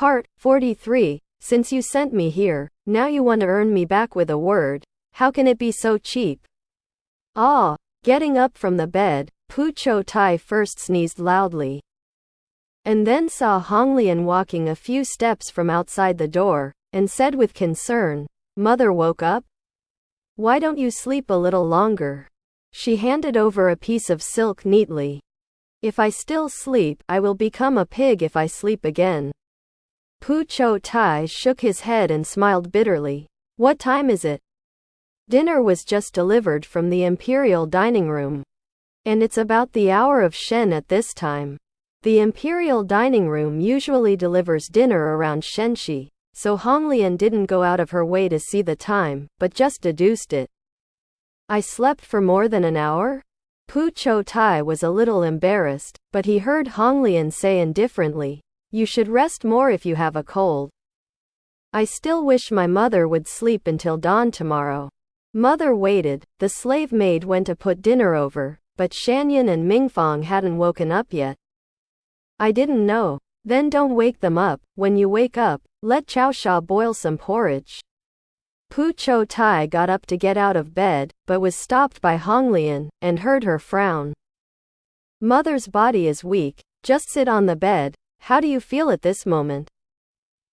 Part 43. Since you sent me here, now you want to earn me back with a word. How can it be so cheap? Ah! Getting up from the bed, Pu Qiutai first sneezed loudly, and then saw Honglian walking a few steps from outside the door, and said with concern, "Mother woke up? Why don't you sleep a little longer?" She handed over a piece of silk neatly. "If I still sleep, I will become a pig if I sleep again." Pu Qiutai shook his head and smiled bitterly. "What time is it?" "Dinner was just delivered from the Imperial dining room. And it's about the hour of Shen at this time. The Imperial dining room usually delivers dinner around Shenxi, so Honglian didn't go out of her way to see the time, but just deduced it." "I slept for more than an hour?" Pu Qiutai was a little embarrassed, but he heard Honglian say indifferently, "You should rest more if you have a cold." "I still wish my mother would sleep until dawn tomorrow." Mother waited. The slave maid went to put dinner over, but Shanyan and Mingfang hadn't woken up yet. "I didn't know." "Then don't wake them up. When you wake up, let Chaosha boil some porridge." Pu Qiutai got up to get out of bed, but was stopped by Honglian, and heard her frown. "Mother's body is weak. Just sit on the bed. How do you feel at this moment?"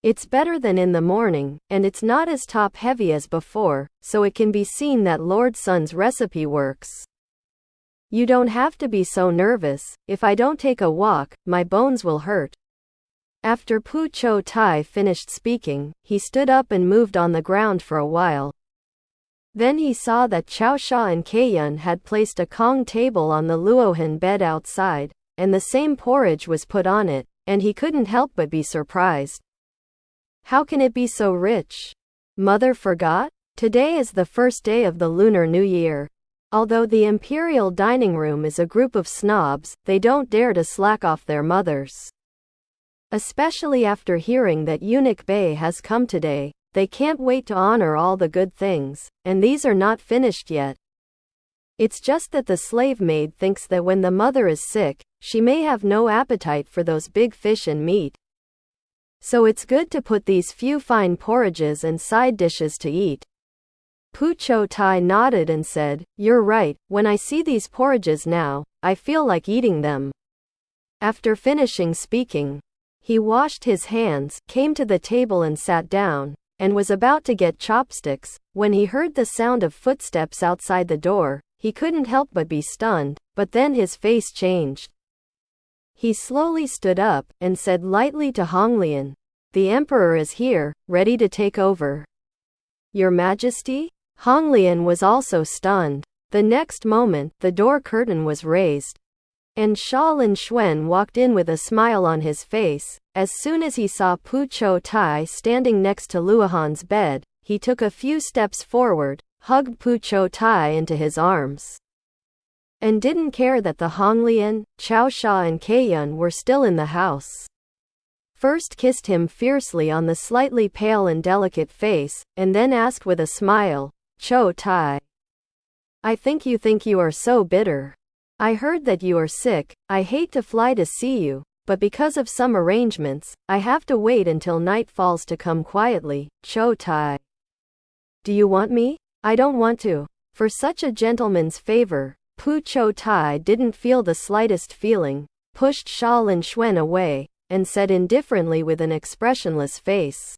"It's better than in the morning, and it's not as top-heavy as before, so it can be seen that Lord Sun's recipe works." "You don't have to be so nervous. If I don't take a walk, my bones will hurt." After Pu Qiutai finished speaking, he stood up and moved on the ground for a while. Then he saw that Chaosha and Kaiyun had placed a Kong table on the Luohan bed outside, and the same porridge was put on it, and he couldn't help but be surprised. "How can it be so rich? Mother forgot? Today is the first day of the Lunar New Year. Although the Imperial dining room is a group of snobs, they don't dare to slack off their mothers. Especially after hearing that Eunuch Bey has come today, they can't wait to honor all the good things, and these are not finished yet. It's just that the slave maid thinks that when the mother is sick, she may have no appetite for those big fish and meat. So it's good to put these few fine porridges and side dishes to eat." Pu Qiutai nodded and said, "You're right. When I see these porridges now, I feel like eating them." After finishing speaking, he washed his hands, came to the table and sat down, and was about to get chopsticks, when he heard the sound of footsteps outside the door. He couldn't help but be stunned, but then his face changed. He slowly stood up, and said lightly to Honglian, "The Emperor is here, ready to take over." "Your Majesty?" Honglian was also stunned. The next moment, the door curtain was raised, and Xia Linxuan walked in with a smile on his face. As soon as he saw Pu Qiutai standing next to Luohan's bed, he took a few steps forward, hugged Pu Qiutai into his arms, and didn't care that the Honglian, Chaosha and Kaiyun were still in the house. First kissed him fiercely on the slightly pale and delicate face, and then asked with a smile, "Qiutai, I think you are so bitter. I heard that you are sick. I hate to fly to see you, but because of some arrangements, I have to wait until night falls to come quietly. Qiutai, do you want me?" "I don't want to." For such a gentleman's favor, Pu Qiutai didn't feel the slightest feeling, pushed Xia Linxuan away, and said indifferently with an expressionless face,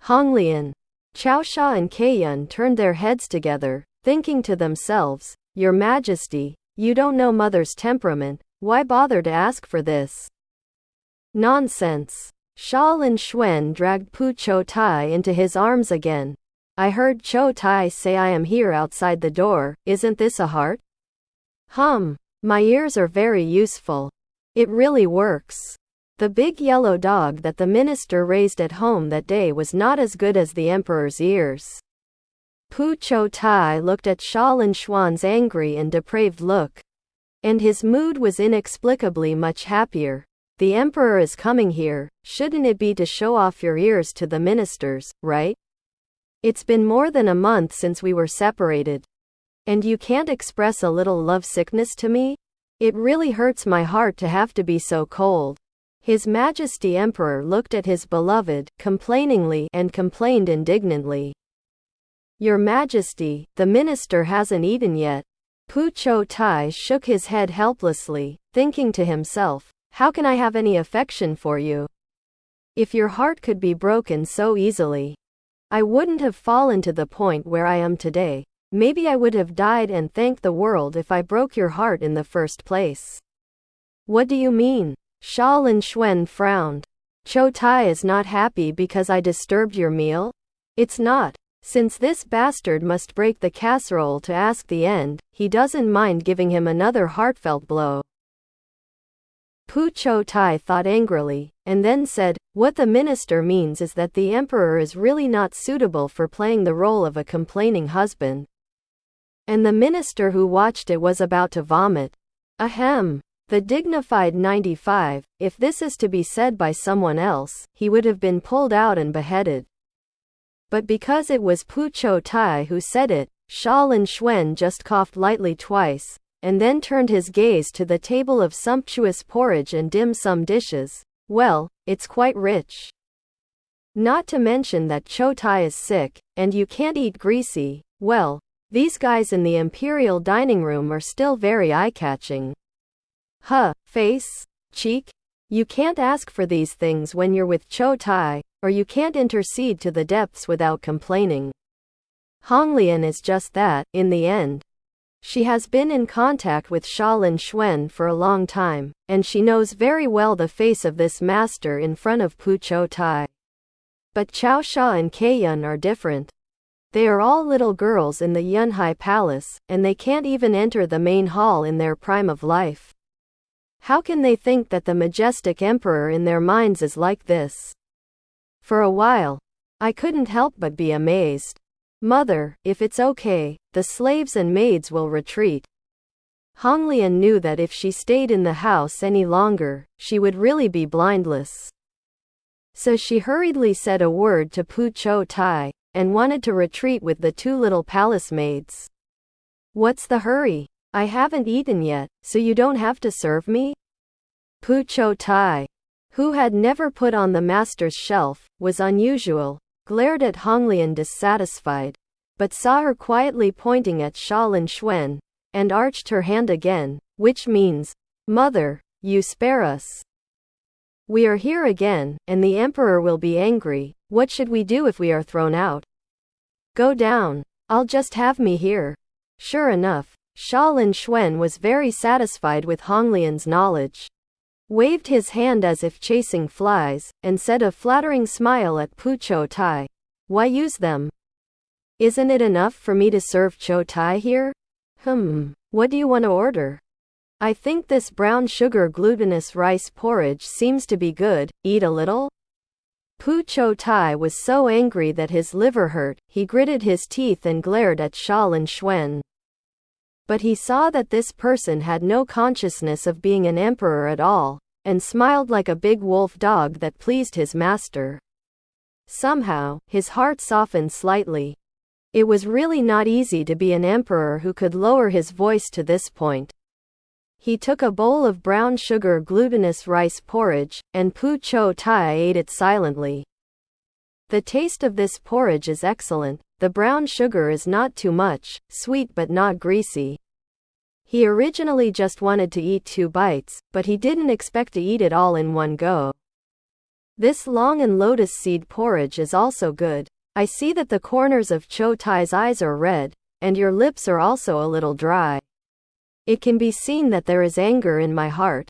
"Honglian." Chaosha and Kaiyun turned their heads together, thinking to themselves, "Your Majesty, you don't know mother's temperament. Why bother to ask for this?" "Nonsense." Xia Linxuan dragged Pu Qiutai into his arms again. "I heard Qiutai say I am here outside the door. Isn't this a heart?" My ears are very useful. It really works." The big yellow dog that the minister raised at home that day was not as good as the emperor's ears. Pu Qiutai looked at Xia Linxuan's angry and depraved look, and his mood was inexplicably much happier. "The emperor is coming here. Shouldn't it be to show off your ears to the ministers, right? It's been more than a month since we were separated. And you can't express a little love sickness to me? It really hurts my heart to have to be so cold." His Majesty Emperor looked at his beloved, complainingly, and complained indignantly. Your Majesty, the minister hasn't eaten yet. Pu Qiutai shook his head helplessly, thinking to himself, how can I have any affection for you? If your heart could be broken so easily, I wouldn't have fallen to the point where I am today. Maybe I would have died and thanked the world if I broke your heart in the first place. What do you mean? Xia Linxuan frowned. Qiutai is not happy because I disturbed your meal? It's not. Since this bastard must break the casserole to ask the end, he doesn't mind giving him another heartfelt blow. Pu Qiutai thought angrily, and then said, what the minister means is that the emperor is really not suitable for playing the role of a complaining husband. And the minister who watched it was about to vomit. Ahem. The dignified 95, if this is to be said by someone else, he would have been pulled out and beheaded. But because it was Pu Qiutai who said it, Xia Linxuan just coughed lightly twice, and then turned his gaze to the table of sumptuous porridge and dim sum dishes. Well, it's quite rich. Not to mention that Qiutai is sick, and you can't eat greasy. Well, these guys in the imperial dining room are still very eye-catching. Huh, face? Cheek? You can't ask for these things when you're with Qiutai, or you can't intercede to the depths without complaining. Honglian is just that, in the end. She has been in contact with Xia Linxuan for a long time, and she knows very well the face of this master in front of Pu Qiutai. But Chaosha and Kaiyun are different. They are all little girls in the Yunhai Palace, and they can't even enter the main hall in their prime of life. How can they think that the majestic emperor in their minds is like this? For a while, I couldn't help but be amazed. Mother, if it's okay, the slaves and maids will retreat. Honglian knew that if she stayed in the house any longer, she would really be blindless. So she hurriedly said a word to Pu Qiutai, and wanted to retreat with the two little palace maids. What's the hurry? I haven't eaten yet, so you don't have to serve me? Pu Qiutai, who had never put on the master's shelf, was unusual, glared at Honglian dissatisfied, but saw her quietly pointing at Xia Linxuan, and arched her hand again, which means, Mother, you spare us. We are here again, and the emperor will be angry. What should we do if we are thrown out? Go down. I'll just have me here. Sure enough, Xia Linxuan was very satisfied with Honglian's knowledge, waved his hand as if chasing flies, and said a flattering smile at Pu Qiutai. Why use them? Isn't it enough for me to serve Qiutai here? What do you want to order? I think this brown sugar glutinous rice porridge seems to be good. Eat a little? Pu Qiutai was so angry that his liver hurt, he gritted his teeth and glared at Xia Linxuan. But he saw that this person had no consciousness of being an emperor at all, and smiled like a big wolf dog that pleased his master. Somehow, his heart softened slightly. It was really not easy to be an emperor who could lower his voice to this point. He took a bowl of brown sugar glutinous rice porridge, and Pu Qiutai ate it silently. The taste of this porridge is excellent. The brown sugar is not too much, sweet but not greasy. He originally just wanted to eat 2 bites, but he didn't expect to eat it all in one go. This long and lotus seed porridge is also good. I see that the corners of Qiutai's eyes are red, and your lips are also a little dry. It can be seen that there is anger in my heart.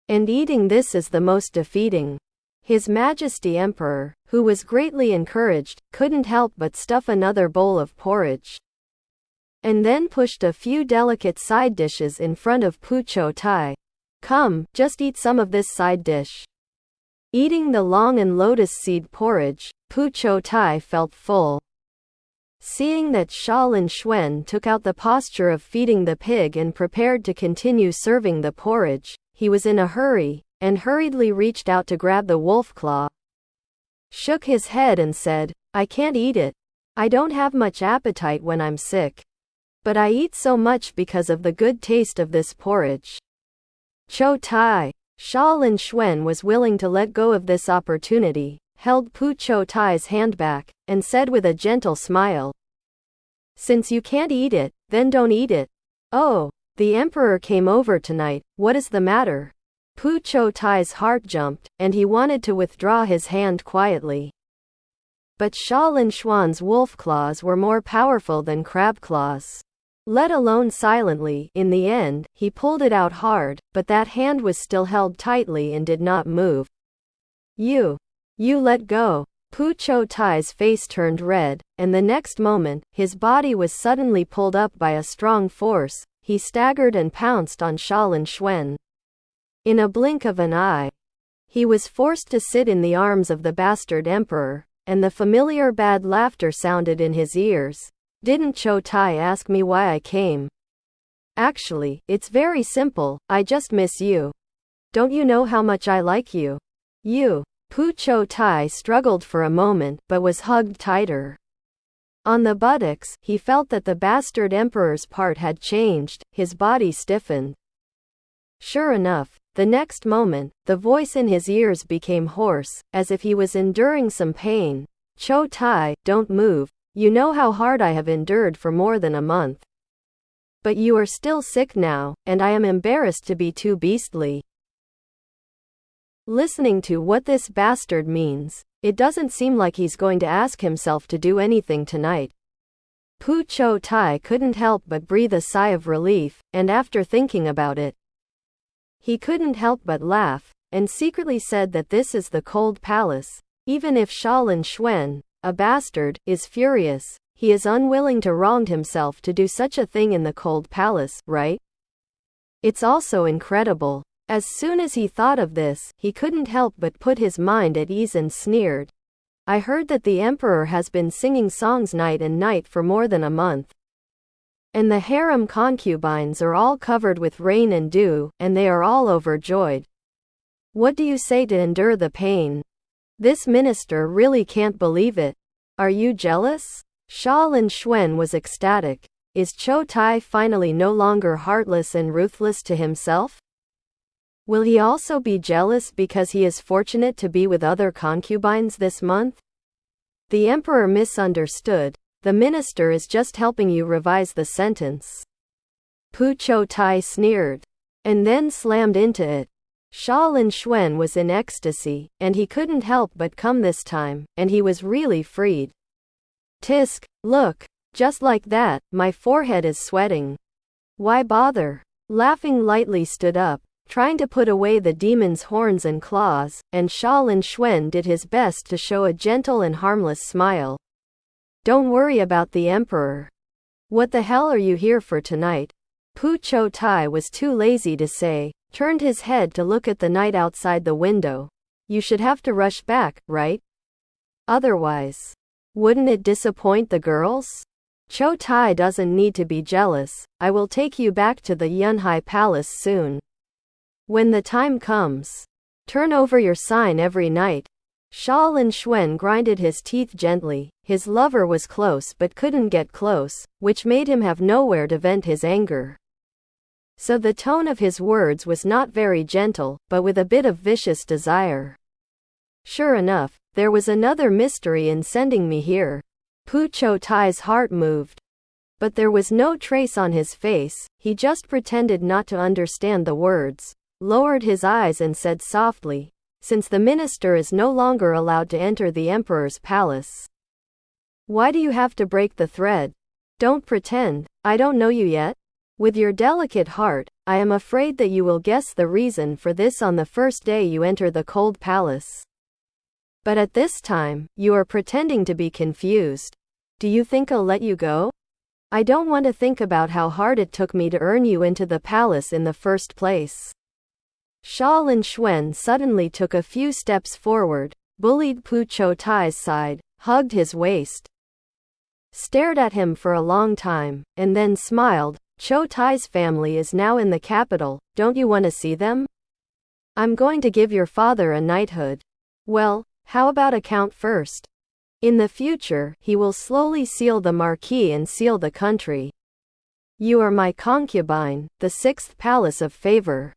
And eating this is the most defeating. His Majesty Emperor, who was greatly encouraged, couldn't help but stuff another bowl of porridge, and then pushed a few delicate side dishes in front of Pu Qiutai. Come, just eat some of this side dish. Eating the long and lotus seed porridge, Pu Qiutai felt full. Seeing that Xia Linxuan took out the posture of feeding the pig and prepared to continue serving the porridge, he was in a hurry, and hurriedly reached out to grab the wolf claw, shook his head and said, I can't eat it. I don't have much appetite when I'm sick. But I eat so much because of the good taste of this porridge. Qiutai, Xia Linxuan was willing to let go of this opportunity, held Pu Qiutai's hand back, and said with a gentle smile, "Since you can't eat it, then don't eat it." "Oh, the emperor came over tonight, what is the matter?" Pu Qiutai's heart jumped, and he wanted to withdraw his hand quietly. But Xia Linxuan's wolf claws were more powerful than crab claws. Let alone silently, in the end, he pulled it out hard, but that hand was still held tightly and did not move. You let go." Pu Qiutai's face turned red, and the next moment, his body was suddenly pulled up by a strong force. He staggered and pounced on Xia Linxuan. In a blink of an eye, he was forced to sit in the arms of the bastard emperor, and the familiar bad laughter sounded in his ears. "Didn't Qiutai ask me why I came? Actually, it's very simple, I just miss you. Don't you know how much I like you?" Pu Qiutai struggled for a moment but was hugged tighter. On the buttocks, he felt that the bastard emperor's part had changed, his body stiffened. Sure enough, the next moment, the voice in his ears became hoarse, as if he was enduring some pain. "Qiutai, don't move. You know how hard I have endured for more than a month. But you are still sick now, and I am embarrassed to be too beastly." Listening to what this bastard means, it doesn't seem like he's going to ask himself to do anything tonight. Pu Qiutai couldn't help but breathe a sigh of relief, and after thinking about it, he couldn't help but laugh, and secretly said that this is the cold palace. Even if Xia Linxuan, a bastard, is furious, he is unwilling to wrong himself to do such a thing in the cold palace, right? It's also incredible. As soon as he thought of this, he couldn't help but put his mind at ease and sneered. "I heard that the emperor has been singing songs night and night for more than a month. And the harem concubines are all covered with rain and dew, and they are all overjoyed. What do you say to endure the pain? This minister really can't believe it. Are you jealous?" Xia Linxuan was ecstatic. Is Qiutai finally no longer heartless and ruthless to himself? Will he also be jealous because he is fortunate to be with other concubines this month? The emperor misunderstood. The minister is just helping you revise the sentence. Pu Qiutai sneered, and then slammed into it. Xia Linxuan was in ecstasy, and he couldn't help but come this time, and he was really freed. "Tisk, look, just like that, my forehead is sweating. Why bother?" Laughing lightly stood up, trying to put away the demon's horns and claws, and Xia Linxuan did his best to show a gentle and harmless smile. "Don't worry about the emperor. What the hell are you here for tonight?" Pu Qiutai was too lazy to say, turned his head to look at the night outside the window. "You should have to rush back, right? Otherwise, wouldn't it disappoint the girls? Qiutai doesn't need to be jealous. I will take you back to the Yunhai Palace soon. When the time comes, turn over your sign every night." Xia Linxuan grinded his teeth gently. His lover was close but couldn't get close, which made him have nowhere to vent his anger. So the tone of his words was not very gentle, but with a bit of vicious desire. "Sure enough, there was another mystery in sending me here." Pu Qiutai's heart moved. But there was no trace on his face. He just pretended not to understand the words, lowered his eyes and said softly, "Since the minister is no longer allowed to enter the emperor's palace, why do you have to break the thread? Don't pretend, I don't know you yet. With your delicate heart, I am afraid that you will guess the reason for this on the first day you enter the cold palace. But at this time, you are pretending to be confused. Do you think I'll let you go? I don't want to think about how hard it took me to earn you into the palace in the first place." Xia Linxuan suddenly took a few steps forward, bullied Pu Qiutai's side, hugged his waist, stared at him for a long time, and then smiled. "Qiutai's family is now in the capital, don't you want to see them? I'm going to give your father a knighthood. Well, how about a count first? In the future, he will slowly seal the marquis and seal the country. You are my concubine, the sixth palace of favor.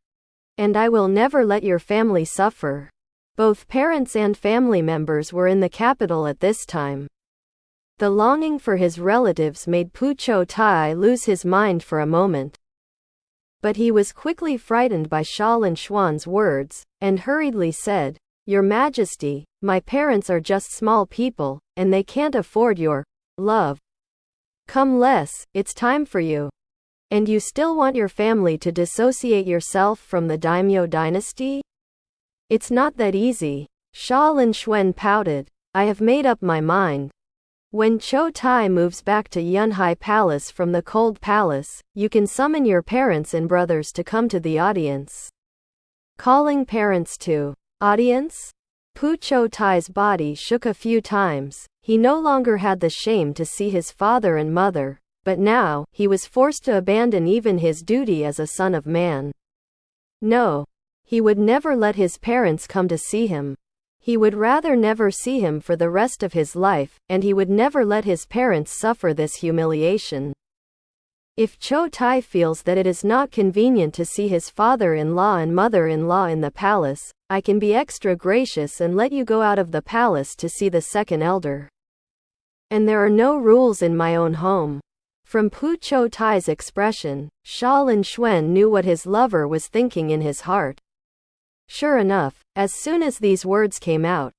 And I will never let your family suffer. Both parents and family members were in the capital at this time. The longing for his relatives made Pu Qiutai lose his mind for a moment. But he was quickly frightened by Xia Linxuan's words, and hurriedly said, "Your Majesty, my parents are just small people, and they can't afford your love. Come it's time for you. And you still want your family to dissociate yourself from the daimyo dynasty? It's not that easy." Xia Linxuan pouted. "I have made up my mind. When Qiutai moves back to Yunhai Palace from the Cold Palace, you can summon your parents and brothers to come to the audience." Calling parents to audience? Pu Qiutai's body shook a few times. He no longer had the shame to see his father and mother, but now, he was forced to abandon even his duty as a son of man. No. He would never let his parents come to see him. He would rather never see him for the rest of his life, and he would never let his parents suffer this humiliation. If Qiutai feels that it is not convenient to see his father-in-law and mother-in-law in the palace, I can be extra gracious and let you go out of the palace to see the second elder. And there are no rules in my own home. From Pu Qiutai's expression, Xia Linxuan knew what his lover was thinking in his heart. Sure enough, as soon as these words came out,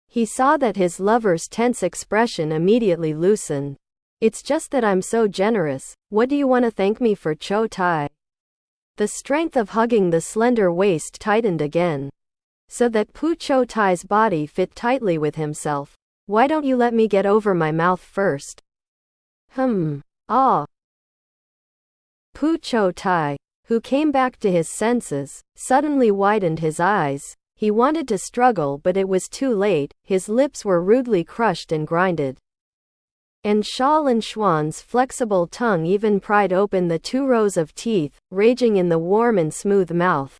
he saw that his lover's tense expression immediately loosened. "It's just that I'm so generous. What do you want to thank me for, Qiutai?" The strength of hugging the slender waist tightened again, so that Pu Qiutai's body fit tightly with himself. "Why don't you let me get over my mouth first?" Ah. Pu Qiutai, who came back to his senses, suddenly widened his eyes. He wanted to struggle, but it was too late. His lips were rudely crushed and grinded. And Xia Linxuan's flexible tongue even pried open the 2 rows of teeth, raging in the warm and smooth mouth.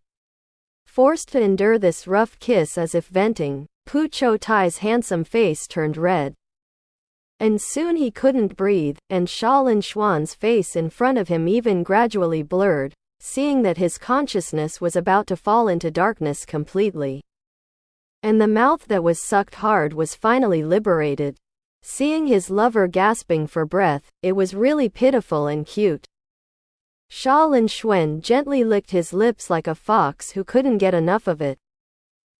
Forced to endure this rough kiss as if venting, Pu Qiutai's handsome face turned red. And soon he couldn't breathe, and Xia Linxuan's face in front of him even gradually blurred, seeing that his consciousness was about to fall into darkness completely. And the mouth that was sucked hard was finally liberated. Seeing his lover gasping for breath, it was really pitiful and cute. Xia Linxuan gently licked his lips like a fox who couldn't get enough of it.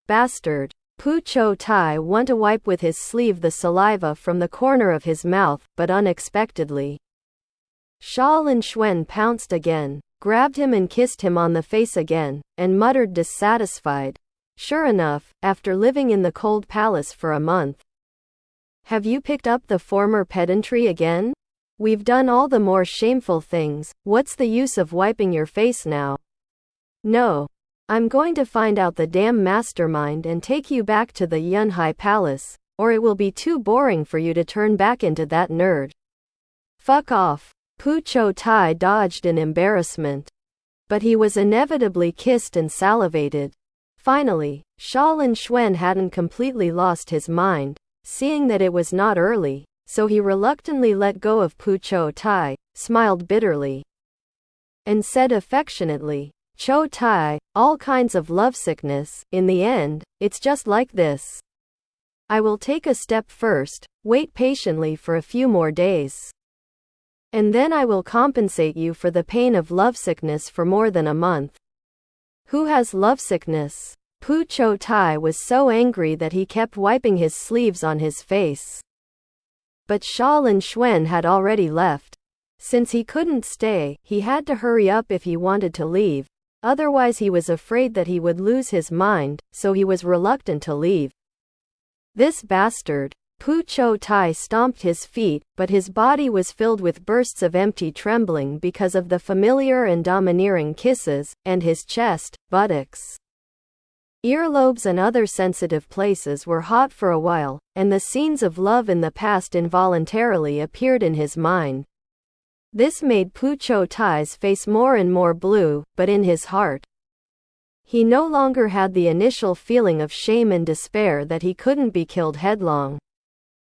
Bastard. Pu Qiutai wanted to wipe with his sleeve the saliva from the corner of his mouth, but unexpectedly, Xia Linxuan pounced again, grabbed him and kissed him on the face again, and muttered dissatisfied. "Sure enough, after living in the Cold Palace for a month, have you picked up the former pedantry again? We've done all the more shameful things. What's the use of wiping your face now? No. I'm going to find out the damn mastermind and take you back to the Yunhai Palace, or it will be too boring for you to turn back into that nerd." "Fuck off." Pu Qiutai dodged in embarrassment. But he was inevitably kissed and salivated. Finally, Xia Linxuan hadn't completely lost his mind, seeing that it was not early, so he reluctantly let go of Pu Qiutai, smiled bitterly, and said affectionately, "Qiutai, all kinds of lovesickness, in the end, it's just like this. I will take a step first, wait patiently for a few more days. And then I will compensate you for the pain of lovesickness for more than a month." "Who has lovesickness?" Pu Qiutai was so angry that he kept wiping his sleeves on his face. But Xia Linxuan had already left. Since he couldn't stay, he had to hurry up if he wanted to leave. Otherwise he was afraid that he would lose his mind, so he was reluctant to leave. "This bastard." Pu Qiutai stomped his feet, but his body was filled with bursts of empty trembling because of the familiar and domineering kisses, and his chest, buttocks, earlobes and other sensitive places were hot for a while, and the scenes of love in the past involuntarily appeared in his mind. This made Pu Qiutai's face more and more blue, but in his heart, he no longer had the initial feeling of shame and despair that he couldn't be killed headlong.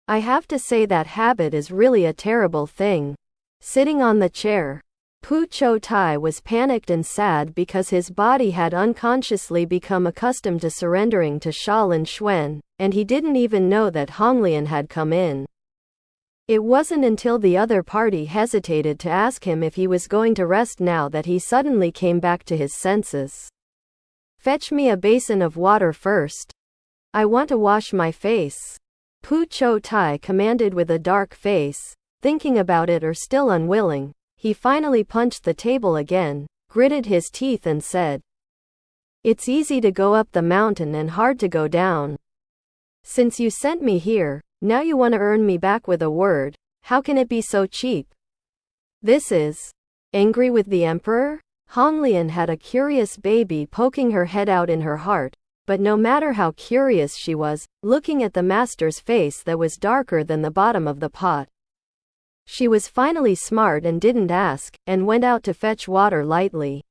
"I have to say that habit is really a terrible thing." Sitting on the chair, Pu Qiutai was panicked and sad because his body had unconsciously become accustomed to surrendering to Xia Linxuan, and he didn't even know that Honglian had come in. It wasn't until the other party hesitated to ask him if he was going to rest now that he suddenly came back to his senses. "Fetch me a basin of water first. I want to wash my face," Pu Qiutai commanded with a dark face. Thinking about it or still unwilling, he finally punched the table again, gritted his teeth and said, "It's easy to go up the mountain and hard to go down. Since you sent me here, now you want to earn me back with a word. How can it be so cheap?" "This is angry with the emperor?" Honglian had a curious baby poking her head out in her heart, but no matter how curious she was, looking at the master's face that was darker than the bottom of the pot. She was finally smart and didn't ask, and went out to fetch water lightly.